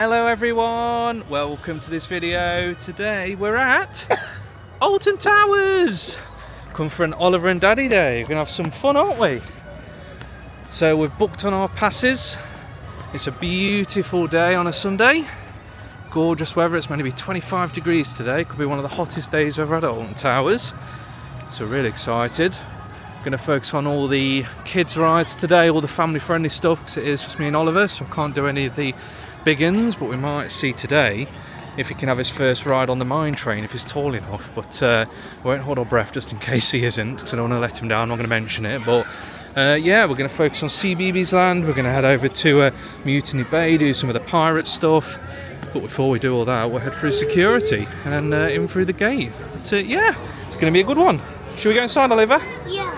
Hello everyone, welcome to this video. Today we're at Alton Towers. Come for an Oliver and Daddy day. We're gonna have some fun, aren't we? So we've booked on our passes. It's a beautiful day on a Sunday. Gorgeous weather. It's meant to be 25 degrees today. Could be one of the hottest days we've ever had at Alton Towers. So really excited. Going to focus on all the kids rides today, all the family friendly stuff, because it is just me and Oliver, so I can't do any of the big uns, but we might see today if he can have his first ride on the mine train, if he's tall enough. But we won't hold our breath just in case he isn't, because I don't want to let him down. I'm not going to mention it, but yeah, we're going to focus on CBeebies Land. We're going to head over to Mutiny Bay, do some of the pirate stuff. But before we do all that, we'll head through security and in through the gate. But yeah, it's going to be a good one. Should we go inside, Oliver? Yeah.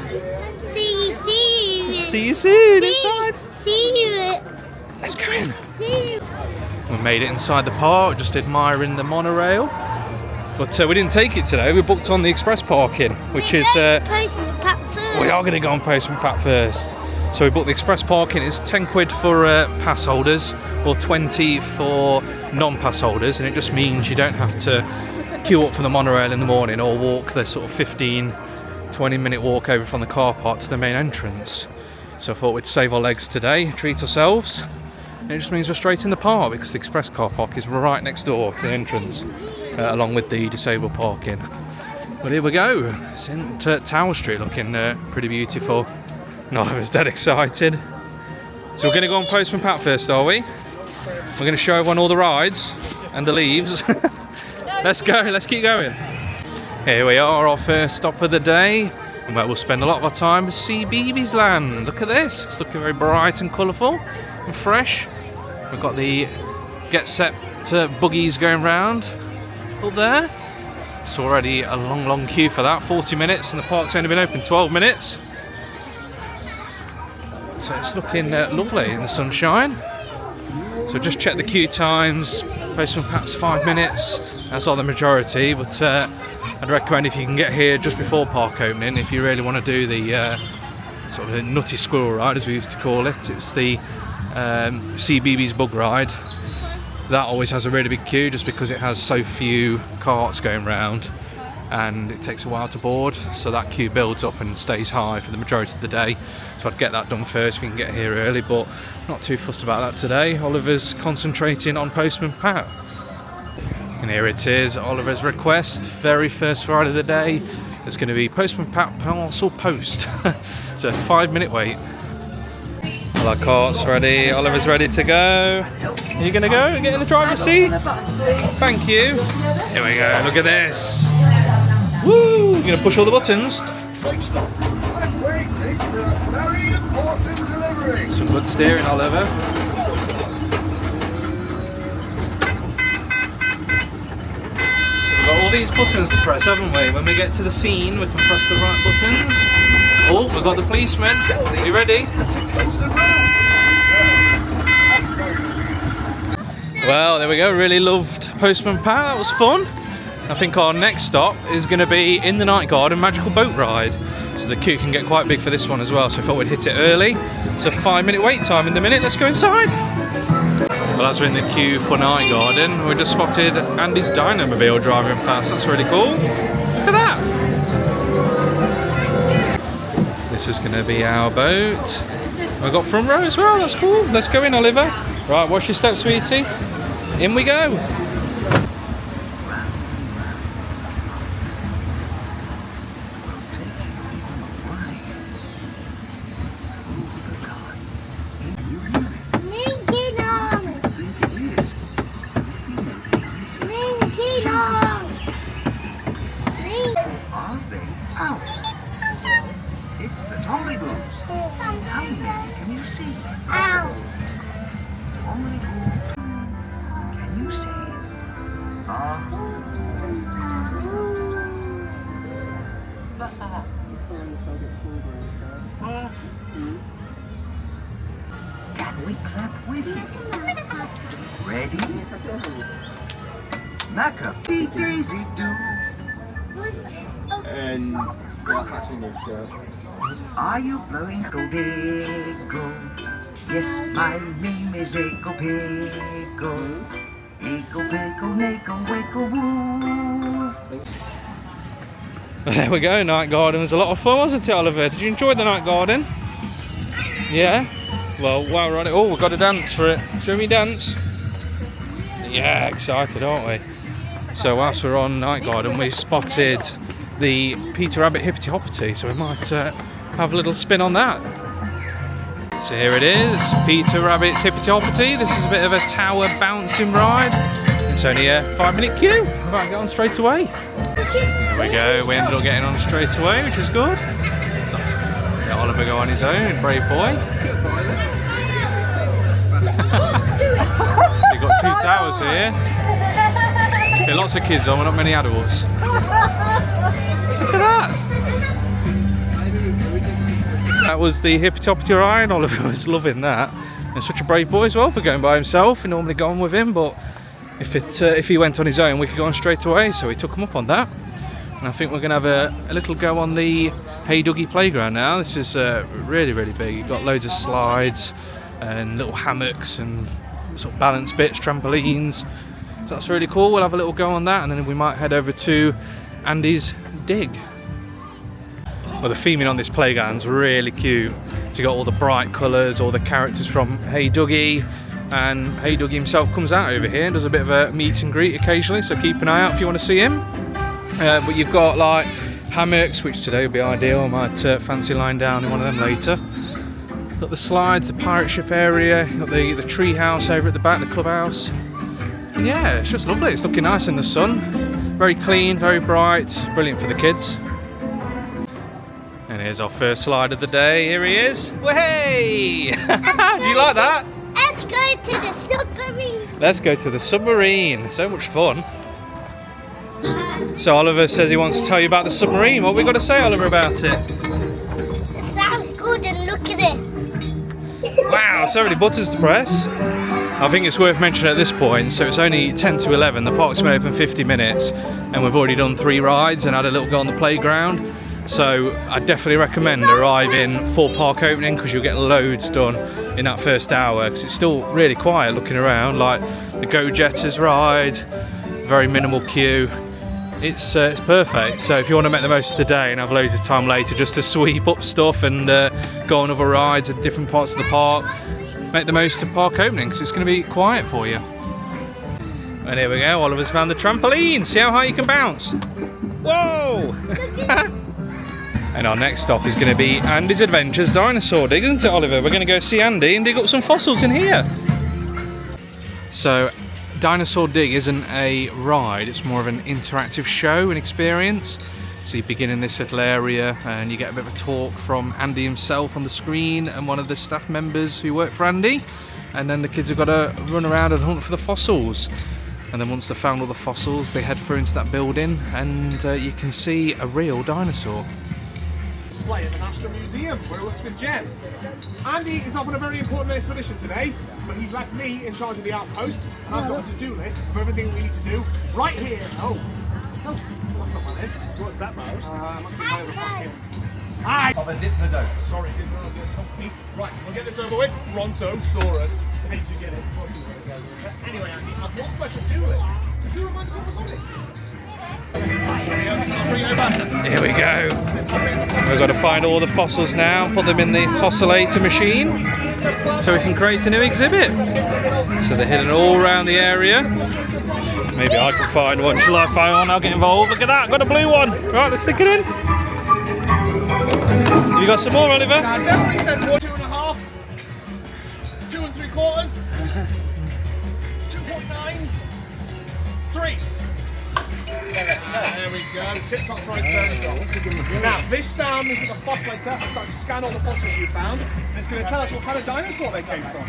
See you soon. See you soon inside. See you. Let's go in. See you. We made it inside the park, just admiring the monorail. But we didn't take it today. We booked on the express parking, which is... Postman Pat first. We are going to go on Postman Pat first. So we booked the express parking. It's 10 quid for pass holders or 20 for non-pass holders. And it just means you don't have to queue up for the monorail in the morning or walk the sort of 15-20 minute walk over from the car park to the main entrance. So I thought we'd save our legs today, treat ourselves. And it just means we're straight in the park because the express car park is right next door to the entrance, along with the disabled parking. But here we go. It's in Tower Street, looking pretty beautiful. No, I was dead excited. So we're going to go on Postman Pat first, are we? We're going to show everyone all the rides and the leaves. Let's go, let's keep going. Here we are, our first stop of the day. And where we'll spend a lot of our time is CBeebies Land. Look at this, it's looking very bright and colourful and fresh. We've got the get set buggies going round up there. It's already a long queue for that, 40 minutes, and the park's only been open 12 minutes. So it's looking lovely in the sunshine. So just check the queue times. Postman Pat's 5 minutes. That's not the majority, but I'd recommend if you can get here just before park opening, if you really want to do the sort of the nutty squirrel ride, as we used to call it. It's the CBeebies bug ride. That always has a really big queue just because it has so few carts going round and it takes a while to board, so that queue builds up and stays high for the majority of the day. So I'd get that done first if you can get here early, but not too fussed about that today. Oliver's concentrating on Postman Pat. And here it is, Oliver's request, very first ride of the day. There's going to be Postman Pat parcel post. So a 5 minute wait. All our carts ready, Oliver's ready to go. Are you going to go and get in the driver's seat? Thank you. Here we go, look at this. Woo! You're going to push all the buttons. Some good steering, Oliver. Got all these buttons to press, haven't we? When we get to the scene, we can press the right buttons. Oh, we've got the policeman. Are you ready? Well, there we go. Really loved Postman Pat. That was fun. I think our next stop is going to be in the Night Garden Magical Boat Ride. So the queue can get quite big for this one as well. So I thought we'd hit it early. It's a 5 minute wait time in the minute. Let's go inside. Well, as we're in the queue for Night Garden, we just spotted Andy's Dynamobile driving past. That's really cool. Look at that. This is going to be our boat. We've got front row as well. That's cool. Let's go in, Oliver. Right, watch your step, sweetie. In we go. It's the Tommy Boos. How many can you see? Ow. Tommy Boos. Can you see it? Can we clap with you? Ready? Knock-a-dee-daisy-doo. And that's actually near scale. Are you blowing go-diggle? Yes, my name is Echo Pickle. Echo Pickle, Nako, Wickle, Woo. There we go, night garden was a lot of fun, wasn't it, Oliver? Did you enjoy the night garden? Yeah? Well, while we're on it, oh, we've got to dance for it. Show me dance. Yeah, excited, aren't we? So whilst we're on night garden, we spotted the Peter Rabbit Hippity Hoppity, so we might have a little spin on that. So here it is, Peter Rabbit's Hippity Hoppity. This is a bit of a tower bouncing ride. It's only a 5-minute queue. We might get on straight away. There we go, we ended up getting on straight away, which is good. Let Oliver go on his own, brave boy. You've got 2 towers here. Okay, lots of kids on, but not many adults. Look at that! That was the Hippity Hoppity ride. Oliver was loving that. And such a brave boy as well for going by himself. We normally go on with him, but if he went on his own, we could go on straight away. So we took him up on that. And I think we're going to have a little go on the Hey Dougie playground now. This is really, really big. You've got loads of slides and little hammocks and sort of balance bits, trampolines. So that's really cool. We'll have a little go on that, and then we might head over to Andy's dig. Well, the theming on this playground's really cute. So you got all the bright colours, all the characters from Hey Dougie, and Hey Dougie himself comes out over here and does a bit of a meet and greet occasionally, so keep an eye out if you want to see him. But you've got like hammocks, which today would be ideal. I might fancy lying down in one of them later. Got the slides, the pirate ship area, got the tree house over at the back, the clubhouse. And yeah, it's just lovely. It's looking nice in the sun. Very clean, very bright, brilliant for the kids. And here's our first slide of the day. Here he is. Way! Do you like that? Let's go to the submarine. Let's go to the submarine. So much fun. So Oliver says he wants to tell you about the submarine. What have we got to say, Oliver, about it? It sounds good, and look at it. Wow, so many buttons to press. I think it's worth mentioning at this point, so it's only 10 to 11, the park's been open 50 minutes, and we've already done 3 rides and had a little go on the playground. So I definitely recommend arriving for park opening, because you'll get loads done in that first hour, because it's still really quiet looking around, like the Go-Jetters ride, very minimal queue. It's perfect. So if you want to make the most of the day and have loads of time later just to sweep up stuff and go on other rides at different parts of the park, make the most of park opening, because it's going to be quiet for you. And here we go, Oliver's found the trampoline. See how high you can bounce? Whoa! And our next stop is going to be Andy's Adventures Dinosaur Dig, isn't it, Oliver? We're going to go see Andy and dig up some fossils in here. So Dinosaur Dig isn't a ride, it's more of an interactive show and experience. So you begin in this little area and you get a bit of a talk from Andy himself on the screen and one of the staff members who work for Andy. And then the kids have got to run around and hunt for the fossils. And then once they've found all the fossils, they head through into that building and you can see a real dinosaur. Display at the National Museum where he works with Jen. Andy is off on a very important expedition today, but he's left me in charge of the outpost, and I've got a to-do list of everything we need to do right here. Oh, that's not my list. What's that, Miles? Must be my other pocket. Hi! Of a diplodocus. Sorry, didn't realize you had company. Right, we'll get this over with. Brontosaurus. Hate to get it. Anyway, Andy, I've lost my to-do list. Could you remind us what was on it? Here we go. We've got to find all the fossils now, put them in the fossilator machine so we can create a new exhibit. So they're hidden all around the area. Maybe I can find one. Shall I find one? I'll get involved. Look at that, got a blue one. Right, let's stick it in. You got some more, Oliver? I definitely said 1, 2.5, 2 3/4, 2.9, 3. There we go. Tip-top Triceratops. Now, this isn't a fossilator. I started to scan all the fossils we found. It's going to tell us what kind of dinosaur they came from.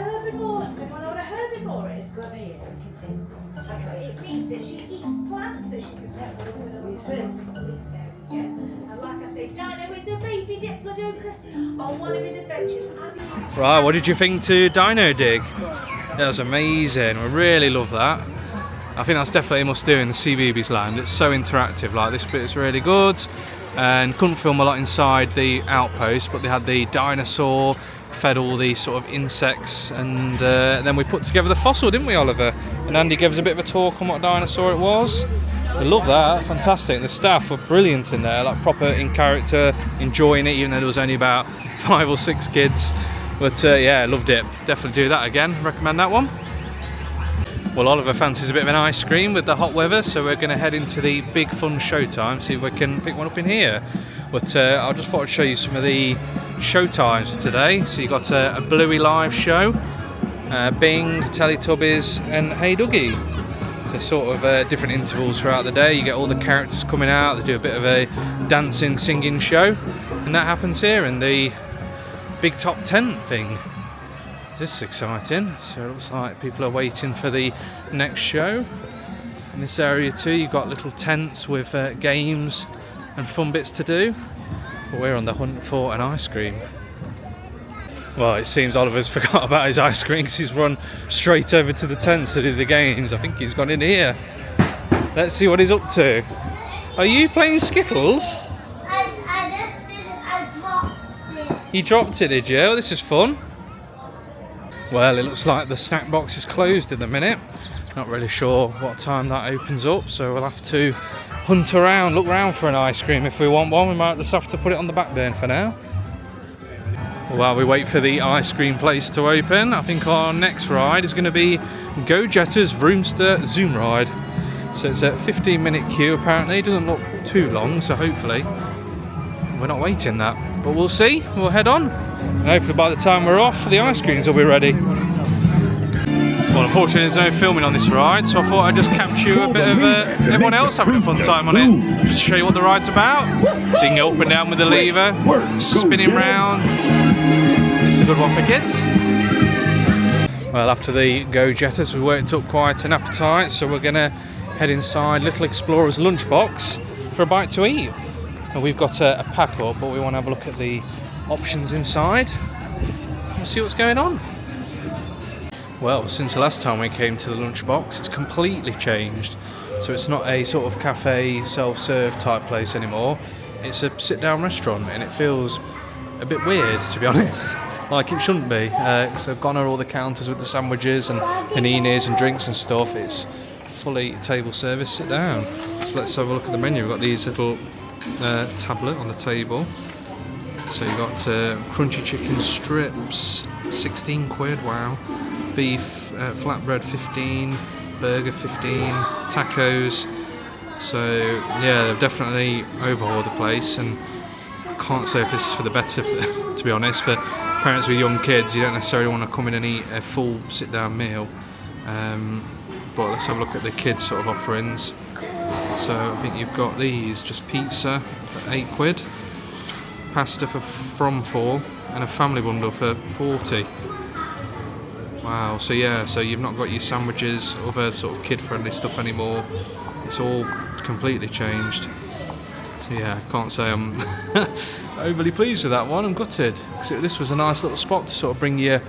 Herbivore. So what a herbivore is? Go over here so we can see. It means that she eats plants, so she's and like I said, Dino is a baby diplodocus on one of his adventures. Right, what did you think to Dino Dig? That was amazing. We really love that. I think that's definitely a must do in the CBeebies Land. It's so interactive. Like, this bit is really good. and couldn't film a lot inside the outpost, but they had the dinosaur, fed all these sort of insects, and then we put together the fossil, didn't we, Oliver? And Andy gave us a bit of a talk on what dinosaur it was. I love that, fantastic. The staff were brilliant in there, like proper in character, enjoying it, even though there was only about 5 or 6 kids. But yeah, loved it. Definitely do that again. Recommend that one. Well, Oliver fancies a bit of an ice cream with the hot weather, so we're going to head into the Big Fun Showtime, see if we can pick one up in here. But I just thought I'd show you some of the show times for today. So you got a Bluey live show, Bing, Teletubbies, and Hey Dougie. So sort of different intervals throughout the day. You get all the characters coming out. They do a bit of a dancing, singing show, and that happens here in the big top tent thing. This is exciting. So it looks like people are waiting for the next show. In this area too, you've got little tents with games and fun bits to do. But we're on the hunt for an ice cream. Well, it seems Oliver's forgot about his ice cream because he's run straight over to the tents to do the games. I think he's gone in here. Let's see what he's up to. Are you playing Skittles? I dropped it. You dropped it, did you? Oh, this is fun. Well, it looks like the snack box is closed in a minute. Not really sure what time that opens up, so we'll have to hunt around, look around for an ice cream. If we want one, we might just have to put it on the back burner for now. While we wait for the ice cream place to open, I think our next ride is going to be Go Jetters Vroomster Zoom Ride. So it's a 15-minute queue apparently. It doesn't look too long, so hopefully we're not waiting that. But we'll see, we'll head on. And hopefully by the time we're off, the ice creams will be ready. Well, unfortunately there's no filming on this ride, so I thought I'd just capture a bit of everyone else having a fun time on it. Just to show you what the ride's about. So you can go up and down with the lever, spinning round. It's a good one for kids. Well, after the Go Jetters, we worked up quite an appetite, so we're going to head inside Little Explorer's lunchbox for a bite to eat. And we've got a pack up, but we want to have a look at the options inside. We'll see what's going on. Well, since the last time we came to the lunchbox, it's completely changed. So it's not a sort of cafe, self-serve type place anymore. It's a sit-down restaurant, and it feels a bit weird, to be honest. Like it shouldn't be. So gone are all the counters with the sandwiches and paninis and drinks and stuff. It's fully table service, sit down. So let's have a look at the menu. We've got these little tablet on the table. So you've got crunchy chicken strips, 16 quid, wow. Beef, flatbread 15, burger 15, tacos. So yeah, they've definitely overhauled the place, and I can't say if this is for the better, to be honest. For parents with young kids, you don't necessarily want to come in and eat a full sit-down meal. But let's have a look at the kids' sort of offerings. So I think you've got these, just pizza for 8 quid, pasta from 4, and a family bundle for 40. Wow, so yeah, so you've not got your sandwiches, other sort of kid-friendly stuff anymore. It's all completely changed. So yeah, I can't say I'm overly pleased with that one. I'm gutted, because this was a nice little spot to sort of bring your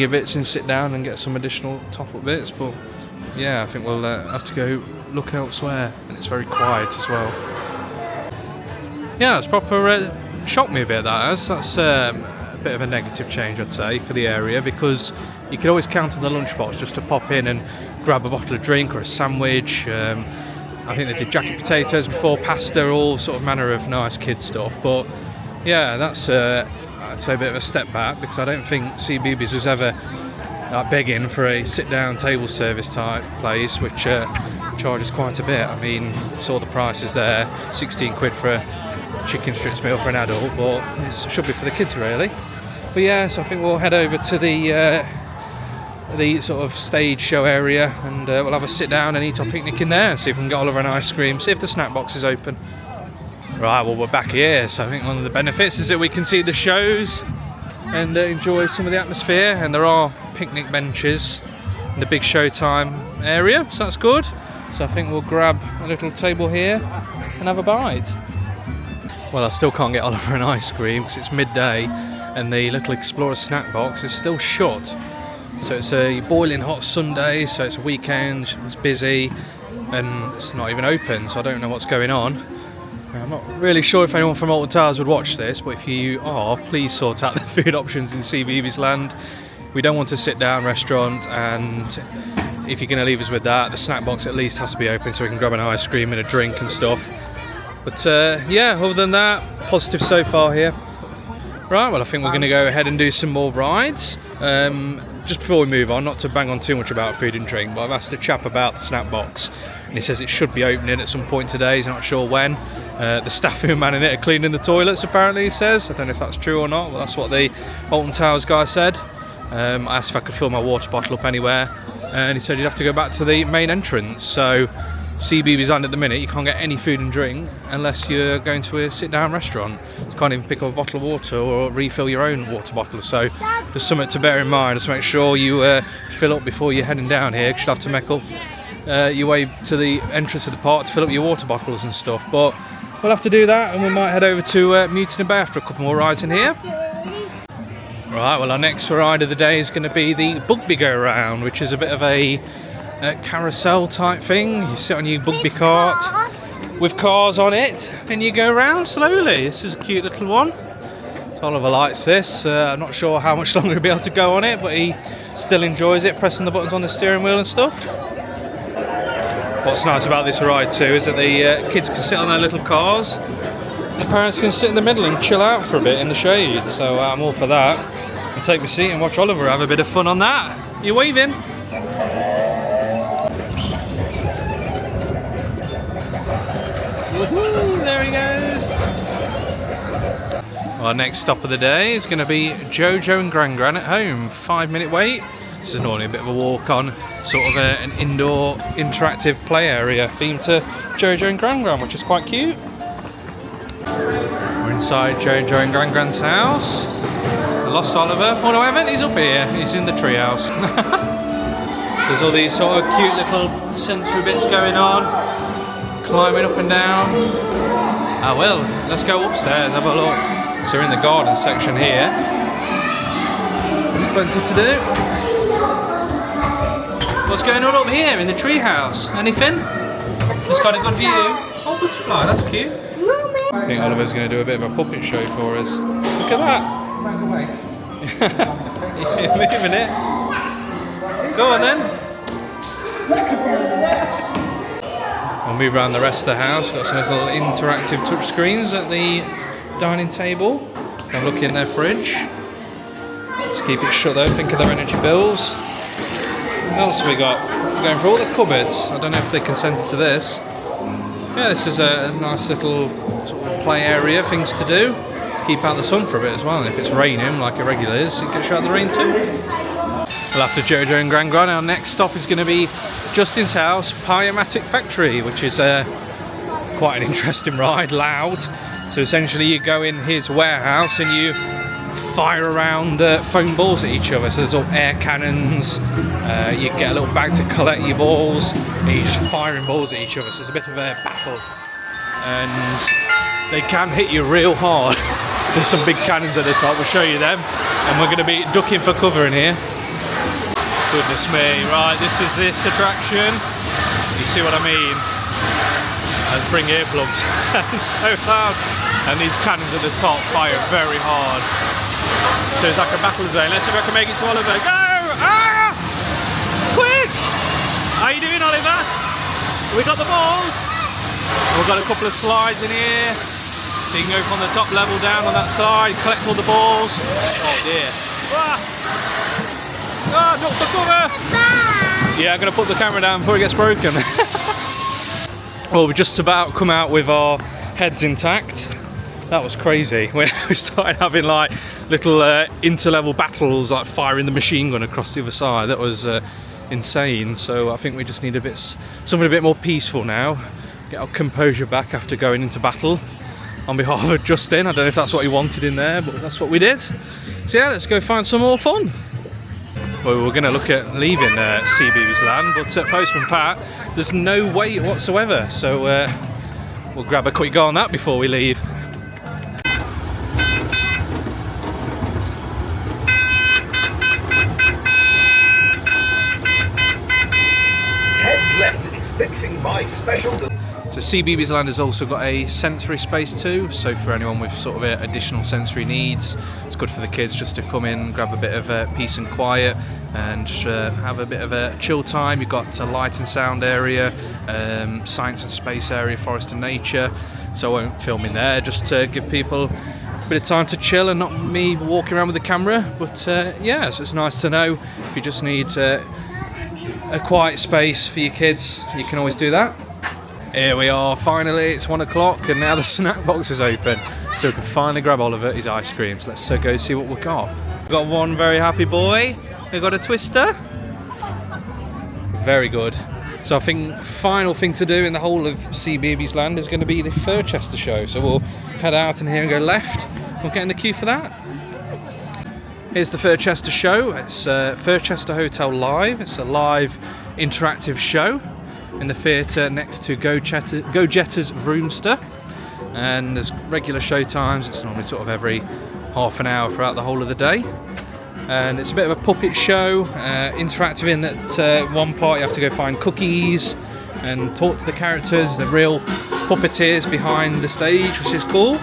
bits and sit down and get some additional top-up bits. But yeah, I think we'll have to go look elsewhere, and it's very quiet as well. Yeah, it's proper shocked me a bit, that has. That's a bit of a negative change, I'd say, for the area, because you could always count on the lunchbox just to pop in and grab a bottle of drink or a sandwich. I think they did jacket potatoes before, pasta, all sort of manner of nice kid stuff. But yeah, that's I'd say a bit of a step back, because I don't think CBeebies was ever begging for a sit-down table service type place, which charges quite a bit. I mean, saw the prices there, 16 quid for a chicken strips meal for an adult, but it should be for the kids really. But yeah, so I think we'll head over to the sort of stage show area, and we'll have a sit down and eat our picnic in there and see if we can get Oliver an ice cream, see if the snack box is open. Right, well, we're back here, so I think one of the benefits is that we can see the shows and enjoy some of the atmosphere, and there are picnic benches in the big showtime area, so that's good. So I think we'll grab a little table here and have a bite. Well, I still can't get Oliver an ice cream because it's midday and the Little Explorer snack box is still shut. So it's a boiling hot Sunday, so it's a weekend, it's busy, and it's not even open, so I don't know what's going on. I'm not really sure if anyone from Alton Towers would watch this, but if you are, please sort out the food options in CBeebies Land. We don't want a sit-down restaurant, and if you're going to leave us with that, the snack box at least has to be open so we can grab an ice cream and a drink and stuff. But yeah, other than that, positive so far here. Right, well I think we're going to go ahead and do some more rides. Just before we move on, not to bang on too much about food and drink, but I've asked a chap about the snack box, and he says it should be opening at some point today. He's not sure when. The staff who are manning it are cleaning the toilets, apparently, he says. I don't know if that's true or not, but that's what the Alton Towers guy said. I asked if I could fill my water bottle up anywhere, and he said you'd have to go back to the main entrance. So CBeebies Land at the minute, you can't get any food and drink unless you're going to a sit-down restaurant. You can't even pick up a bottle of water or refill your own water bottle. So just something to bear in mind. Just make sure you fill up before you're heading down here, because you'll have to make up your way to the entrance of the park to fill up your water bottles and stuff. But we'll have to do that, and we might head over to Mutiny Bay after a couple more rides in here. Right, well our next ride of the day is going to be the Bugby Go Round, which is a bit of a carousel type thing. You sit on your Bugby cart with cars on it and you go round slowly. This is a cute little one. Oliver likes this. I'm not sure how much longer he'll be able to go on it, but he still enjoys it, pressing the buttons on the steering wheel and stuff. What's nice about this ride too is that the kids can sit on their little cars, the parents can sit in the middle and chill out for a bit in the shade, so I'm all for that. And take my seat and watch Oliver have a bit of fun on that. You waving? Woohoo, there he goes. Well, our next stop of the day is going to be Jojo and Gran Gran at home. 5-minute wait. This is normally a bit of a walk on, sort of an indoor interactive play area themed to Jojo and Gran Gran, which is quite cute. We're inside Jojo and Gran Gran's house. I lost Oliver. Oh no, I haven't. He's up here. He's in the treehouse. There's all these sort of cute little sensory bits going on. Climbing up and down. Ah well, let's go upstairs, have a look. So we're in the garden section here. There's plenty to do. What's going on up here in the treehouse? Anything? It's got a good view. Oh, butterfly, that's cute. I think Oliver's going to do a bit of a puppet show for us. Look at that. You're moving it. Go on then. We'll move around the rest of the house. We've got some little interactive touch screens at the dining table. Have a look in their fridge. Just keep it shut though, think of their energy bills. What else have we got? We're going through all the cupboards. I don't know if they consented to this. Yeah, this is a nice little sort of play area, things to do. Keep out the sun for a bit as well, and if it's raining like it regularly is, it gets you out of the rain too. Well, after Jojo and Gran Gran, our next stop is going to be Justin's house, Pyomatic Factory, which is quite an interesting ride, loud. So essentially you go in his warehouse and you fire around foam balls at each other. So there's all air cannons, you get a little bag to collect your balls, and you're just firing balls at each other. So it's a bit of a battle. And they can hit you real hard. There's some big cannons at the top, we'll show you them. And we're going to be ducking for cover in here. Goodness me, right, this is this attraction. You see what I mean? Let's bring earplugs. It's so loud. And these cannons at the top fire very hard. So it's like a battle zone. Let's see if I can make it to Oliver. Go! Ah! Quick! How you doing, Oliver? We got the balls. We've got a couple of slides in here. So you can go from the top level down on that side, collect all the balls. Oh dear. Ah! Ah, duck for cover! Yeah, I'm going to put the camera down before it gets broken. Well, we just about come out with our heads intact. That was crazy. We started having like little inter-level battles, like firing the machine gun across the other side. That was insane. So I think we just need something a bit more peaceful now. Get our composure back after going into battle. On behalf of Justin, I don't know if that's what he wanted in there, but that's what we did. So yeah, let's go find some more fun. Well, we were going to look at leaving CBeebies Land, but at Postman Pat, there's no wait whatsoever. So we'll grab a quick go on that before we leave. Ted Glenn is fixing my special. So CBeebies Land has also got a sensory space too, so for anyone with sort of additional sensory needs, it's good for the kids just to come in, grab a bit of peace and quiet and just have a bit of a chill time. You've got a light and sound area, science and space area, forest and nature, so I won't film in there just to give people a bit of time to chill and not me walking around with the camera. But yeah, so it's nice to know if you just need a quiet space for your kids, you can always do that. Here we are, finally, it's 1 o'clock and now the snack box is open. So we can finally grab Oliver his ice cream. So let's go see what we've got. We've got one very happy boy. We've got a twister. Very good. So I think final thing to do in the whole of CBeebies Land is going to be the Furchester show. So we'll head out in here and go left. We'll get in the queue for that. Here's the Furchester show. It's Furchester Hotel Live. It's a live interactive show in the theatre next to Go Jetters Vroomster, and there's regular show times. It's normally sort of every half an hour throughout the whole of the day, and it's a bit of a puppet show, interactive in that one part you have to go find cookies and talk to the characters, the real puppeteers behind the stage, which is cool.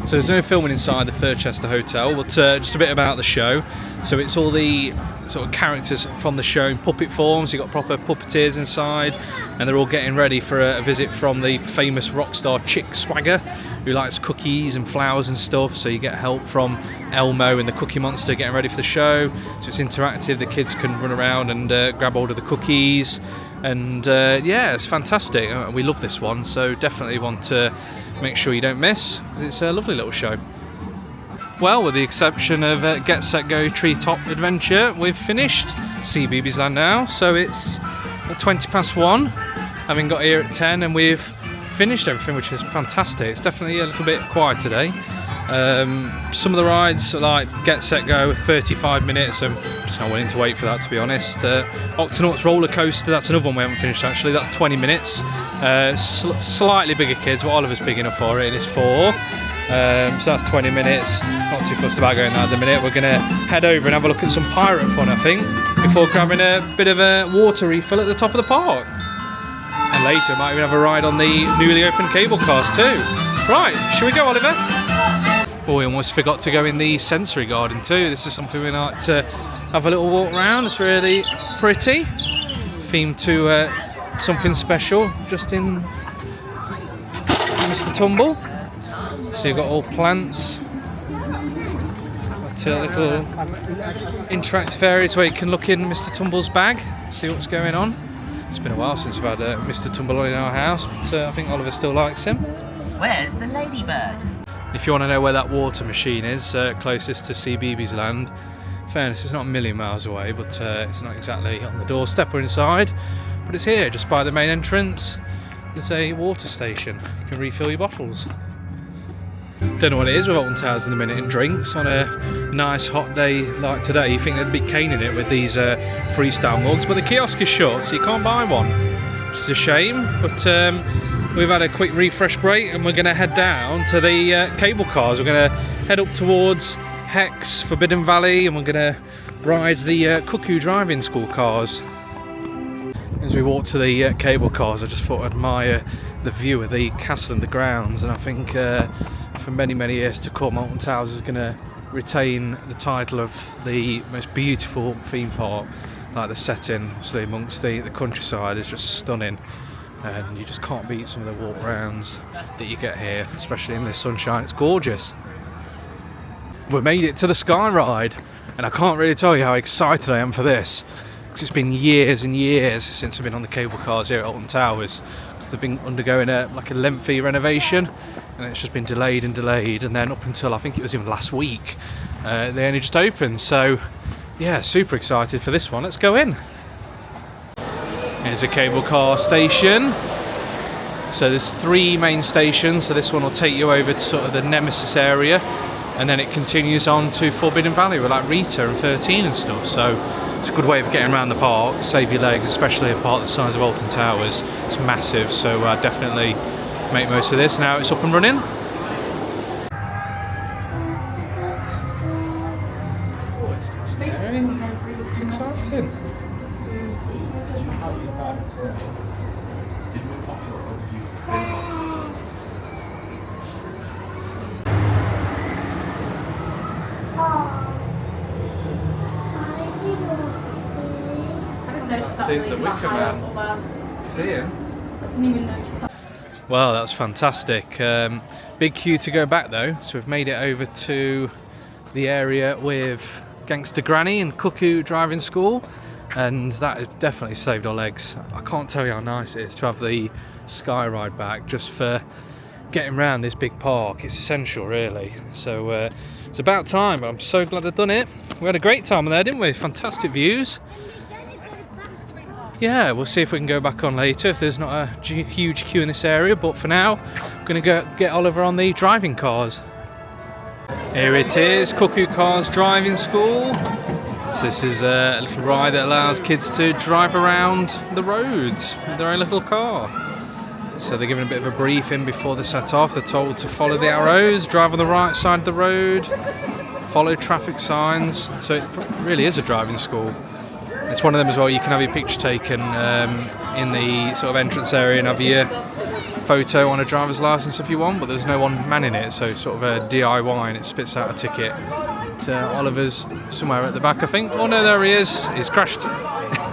So there's no filming inside the Furchester Hotel, but just a bit about the show. So it's all the sort of characters from the show in puppet form, so you've got proper puppeteers inside, and they're all getting ready for a visit from the famous rock star Chick Swagger, who likes cookies and flowers and stuff, so you get help from Elmo and the Cookie Monster getting ready for the show. So it's interactive, the kids can run around and grab hold of the cookies, and yeah, it's fantastic. We love this one, so definitely want to make sure you don't miss. It's a lovely little show. Well, with the exception of Get Set Go Treetop Adventure, we've finished CBeebies Land now, so it's 1:20, having got here at 10, and we've finished everything, which is fantastic. It's definitely a little bit quiet today. Some of the rides, like Get Set Go, 35 minutes. I'm just not willing to wait for that, to be honest. Octonauts Roller Coaster, that's another one we haven't finished actually. That's 20 minutes. Slightly bigger kids, what Oliver's big enough for it is 4. So that's 20 minutes. Not too fussed about going there at the minute. We're going to head over and have a look at some pirate fun, I think, before grabbing a bit of a water refill at the top of the park. And later, might even have a ride on the newly opened cable cars too. Right, shall we go, Oliver? Oh, we almost forgot to go in the sensory garden too. This is something we like to have a little walk around. It's really pretty. Themed to something special, just in Mr. Tumble. So you've got all plants, got little interactive areas where you can look in Mr. Tumble's bag, see what's going on. It's been a while since we've had Mr. Tumble in our house, but I think Oliver still likes him. Where's the ladybird? If you want to know where that water machine is, closest to CBeebies Land, in fairness, it's not a million miles away, but it's not exactly on the doorstep or inside, but it's here, just by the main entrance. There's a water station. You can refill your bottles. Don't know what it is with Alton Towers in the minute in drinks on a nice hot day like today. You think they'd be caning it with these freestyle mugs, but the kiosk is shut, so you can't buy one, which is a shame. But we've had a quick refresh break, and we're going to head down to the cable cars. We're going to head up towards Hex, Forbidden Valley, and we're going to ride the Cuckoo driving school cars. As we walk to the cable cars, I just thought I'd admire the view of the castle and the grounds, and I think for many, many years to come, Alton Towers is going to retain the title of the most beautiful theme park. Like the setting, obviously amongst the countryside, is just stunning, and you just can't beat some of the walk rounds that you get here, especially in this sunshine. It's gorgeous. We've made it to the SkyRide, and I can't really tell you how excited I am for this, because it's been years and years since I've been on the cable cars here at Alton Towers, because they've been undergoing a lengthy renovation, and it's just been delayed, and then up until I think it was even last week, they only just opened. So yeah, super excited for this one. Let's go in. Here's a cable car station. So there's 3 main stations, so this one will take you over to sort of the Nemesis area, and then it continues on to Forbidden Valley with like Rita and 13 and stuff. So it's a good way of getting around the park, save your legs, especially a park the size of Alton Towers. It's massive, so definitely make most of this. Now it's up and running. Oh, it's exciting. Sees the Wicker Man. See him? I didn't even notice. Well, that's fantastic. Big queue to go back though, so we've made it over to the area with Gangster Granny and Cuckoo Driving School, and that has definitely saved our legs. I can't tell you how nice it is to have the SkyRide back just for getting around this big park. It's essential really. So it's about time, but I'm so glad I've done it. We had a great time there, didn't we? Fantastic views. Yeah, we'll see if we can go back on later if there's not a huge queue in this area, but for now I'm going to go get Oliver on the driving cars. Here it is, Cuckoo Cars Driving School. So this is a little ride that allows kids to drive around the roads with their own little car. So they're given a bit of a briefing before they set off. They're told to follow the arrows, drive on the right side of the road, follow traffic signs. So it really is a driving school. It's one of them as well, you can have your picture taken in the sort of entrance area and have your photo on a driver's license if you want, but there's no one manning it, so sort of a DIY, and it spits out a ticket. Oliver's somewhere at the back, I think. Oh no, there he is. He's crashed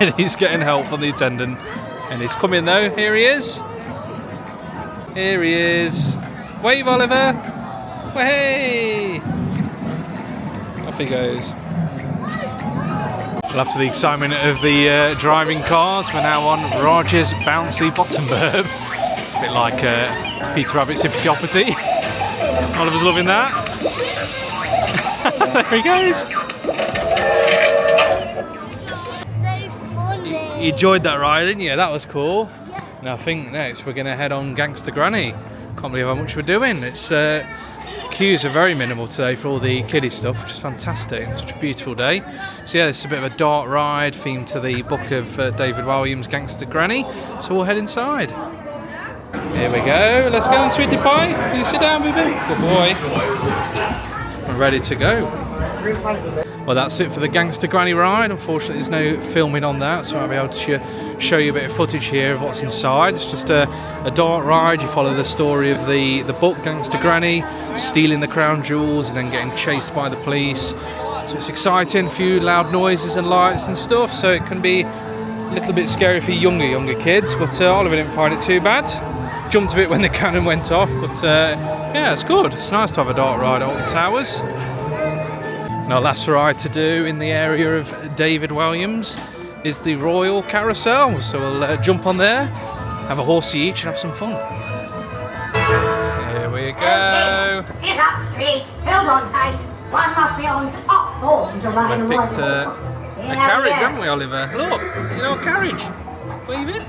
and he's getting help from the attendant. And he's coming though. Here he is. Here he is. Wave, Oliver. Hey! Off he goes. Well, after the excitement of the driving cars, we're now on Roger's Bouncy Bottom Berm. A bit like Peter Rabbit's Hippity. Oliver's loving that. There he goes. So funny. You enjoyed that ride, didn't you? That was cool. Now I think next we're going to head on Gangster Granny. Can't believe how much we're doing. It's queues are very minimal today for all the kiddie stuff, which is fantastic. It's such a beautiful day. So yeah, it's a bit of a dart ride themed to the book of David Walliams' Gangster Granny. So we'll head inside. Here we go. Let's go on, sweetie pie. Will you sit down, baby? Good boy. We're ready to go. Well, that's it for the Gangster Granny ride. Unfortunately, there's no filming on that, so I'll be able to show you a bit of footage here of what's inside. It's just a dart ride. You follow the story of the book Gangster Granny, stealing the crown jewels and then getting chased by the police. So it's exciting, a few loud noises and lights and stuff, so it can be a little bit scary for younger kids, but Oliver didn't find it too bad. Jumped a bit when the cannon went off, but yeah, it's good. It's nice to have a dart ride at Alton Towers. And our last ride to do in the area of David Walliams is the Royal Carousel. So we'll jump on there, have a horsey each and have some fun. Here we go. Okay, sit up straight, hold on tight. One must be on top form to ride a We've picked royal horse. a carriage, haven't we, Oliver? Look, you know, a carriage. Waving.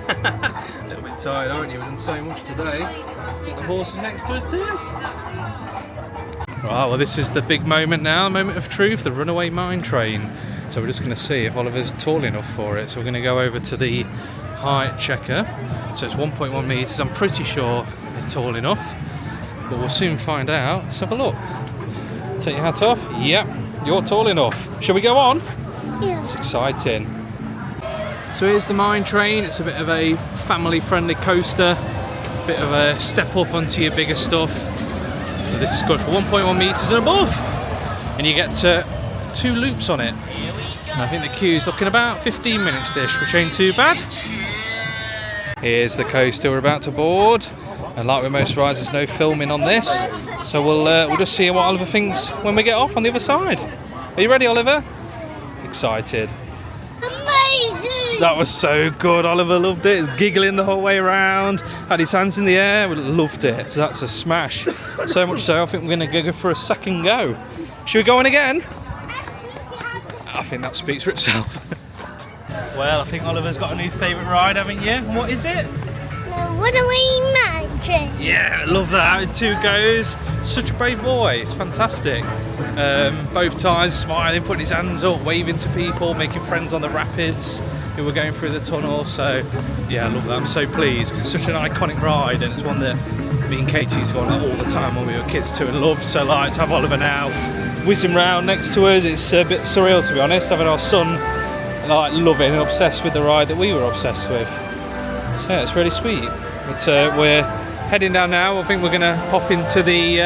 A little bit tired, aren't you? We've done so much today. Got the horses next to us too. Right, well, this is the big moment now, the moment of truth, the Runaway Mine Train. So we're just going to see if Oliver's tall enough for it. So we're going to go over to the height checker. So it's 1.1 metres. I'm pretty sure it's tall enough, but we'll soon find out. Let's have a look. Take your hat off. Yep, you're tall enough. Shall we go on? Yeah. It's exciting. So here's the mine train. It's a bit of a family-friendly coaster. A bit of a step up onto your bigger stuff. So this is good for 1.1 metres and above. And you get 2 loops on it. And I think the queue's looking about 15 minutes-ish, which ain't too bad. Here's the coaster we're about to board. And like with most rides, there's no filming on this. So we'll just see what Oliver thinks when we get off on the other side. Are you ready, Oliver? Excited. Amazing. That was so good. Oliver loved it. He's giggling the whole way around. Had his hands in the air. We loved it. So that's a smash. So much so, I think we're going to go for a second go. Should we go on again? I think that speaks for itself. Well, I think Oliver's got a new favourite ride, haven't you? And what is it? The Runaway Mine Train. Yeah, I love that. In 2 goes. Such a brave boy. It's fantastic. Both times smiling, putting his hands up, waving to people, making friends on the rapids who were going through the tunnel. So yeah, I love that. I'm so pleased. It's such an iconic ride, and it's one that me and Katie's gone all the time when we were kids too and loved. So like to have Oliver now whizzing round next to us, it's a bit surreal to be honest, having our son like loving and obsessed with the ride that we were obsessed with. Yeah, it's really sweet. But we're heading down now. I think we're going to hop into the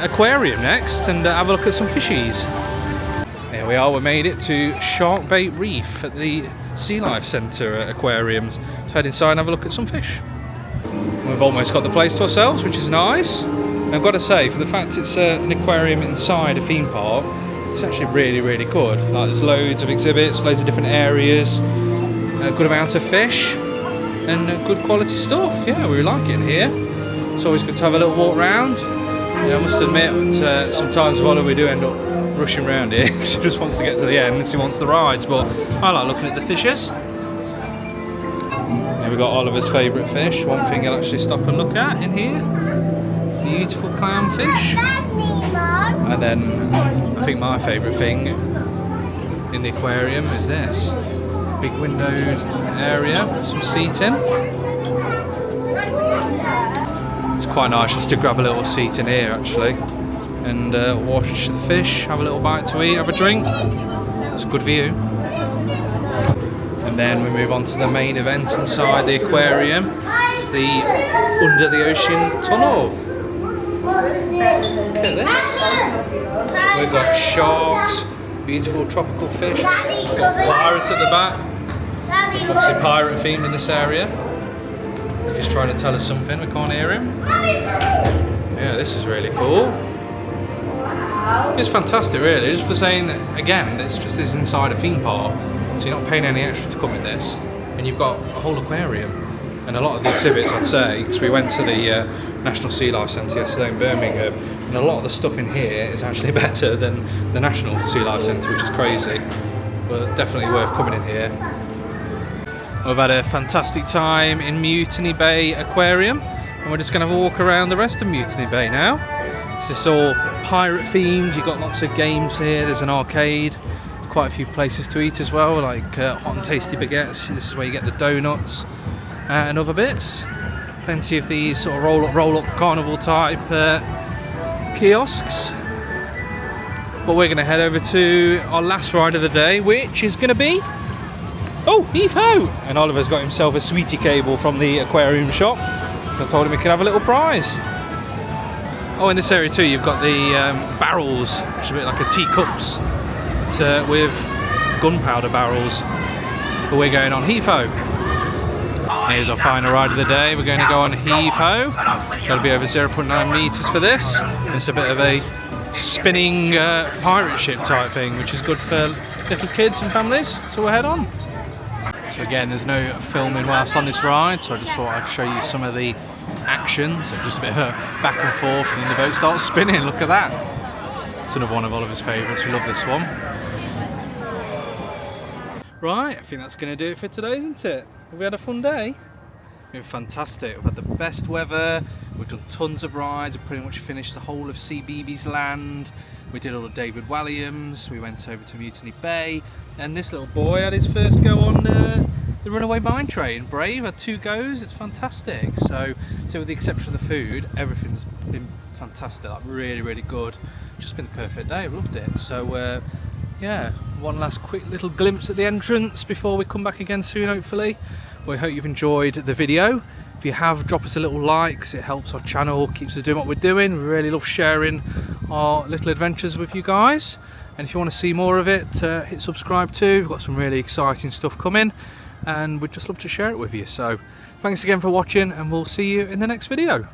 aquarium next and have a look at some fishies. Here we are, we made it to Sharkbait Reef at the Sea Life Centre Aquariums. So head inside and have a look at some fish. We've almost got the place to ourselves, which is nice. And I've got to say, for the fact it's an aquarium inside a theme park, it's actually really, really good. Like, there's loads of exhibits, loads of different areas, a good amount of fish, and good quality stuff. Yeah, we like it in here. It's always good to have a little walk around. Yeah, I must admit, sometimes while we do end up rushing around here because he just wants to get to the end because he wants the rides, but I like looking at the fishes. Here we've got Oliver's favourite fish, one thing he'll actually stop and look at in here. Beautiful clownfish. And then I think my favourite thing in the aquarium is this. Big windowed area with some seating. It's quite nice just to grab a little seat in here actually and watch the fish, have a little bite to eat, have a drink. It's a good view. And then we move on to the main event inside the aquarium. It's the under the ocean tunnel. Look at this. We've got sharks, beautiful tropical fish, pirate at the back. Obviously pirate themed in this area. He's trying to tell us something, we can't hear him. Yeah, this is really cool. It's fantastic really, just for saying that, again, it's just this inside a theme park, so you're not paying any extra to come in this, and you've got a whole aquarium. And a lot of the exhibits, I'd say, because we went to the National Sea Life Centre yesterday in Birmingham, and a lot of the stuff in here is actually better than the National Sea Life Centre, which is crazy, but definitely worth coming in here. We've had a fantastic time in Mutiny Bay Aquarium, and we're just going to have a walk around the rest of Mutiny Bay now. So it's all pirate themed, you've got lots of games here, there's an arcade, there's quite a few places to eat as well, like hot and tasty baguettes. This is where you get the donuts and other bits. Plenty of these sort of roll up carnival type kiosks. But we're going to head over to our last ride of the day, which is going to be heave-ho! And Oliver's got himself a sweetie cable from the aquarium shop, so I told him he could have a little prize. Oh, in this area too you've got the barrels, which is a bit like a teacups with gunpowder barrels. But we're going on heave-ho. Here's our final ride of the day. We're going to go on heave-ho. Got to be over 0.9 metres for this. It's a bit of a spinning pirate ship type thing, which is good for little kids and families. So we'll head on. So again, there's no filming whilst on this ride, so I just thought I'd show you some of the action. So just a bit of a back and forth, and then the boat starts spinning. Look at that. It's another one of Oliver's favourites. We love this one. Right, I think that's going to do it for today, isn't it? Have we had a fun day? It's been fantastic. We've had the best weather, we've done tons of rides, we've pretty much finished the whole of CBeebies Land, we did all of David Walliams, we went over to Mutiny Bay, and this little boy had his first go on the Runaway Mine Train. Brave had 2 goes, it's fantastic. So with the exception of the food, everything's been fantastic, like really, really good. Just been the perfect day, loved it. So yeah, one last quick little glimpse at the entrance before we come back again soon, hopefully. We hope you've enjoyed the video. If you have, drop us a little like, 'cause it helps our channel, keeps us doing what we're doing. We really love sharing our little adventures with you guys. And if you want to see more of it, hit subscribe too. We've got some really exciting stuff coming, and we'd just love to share it with you. So thanks again for watching, and we'll see you in the next video.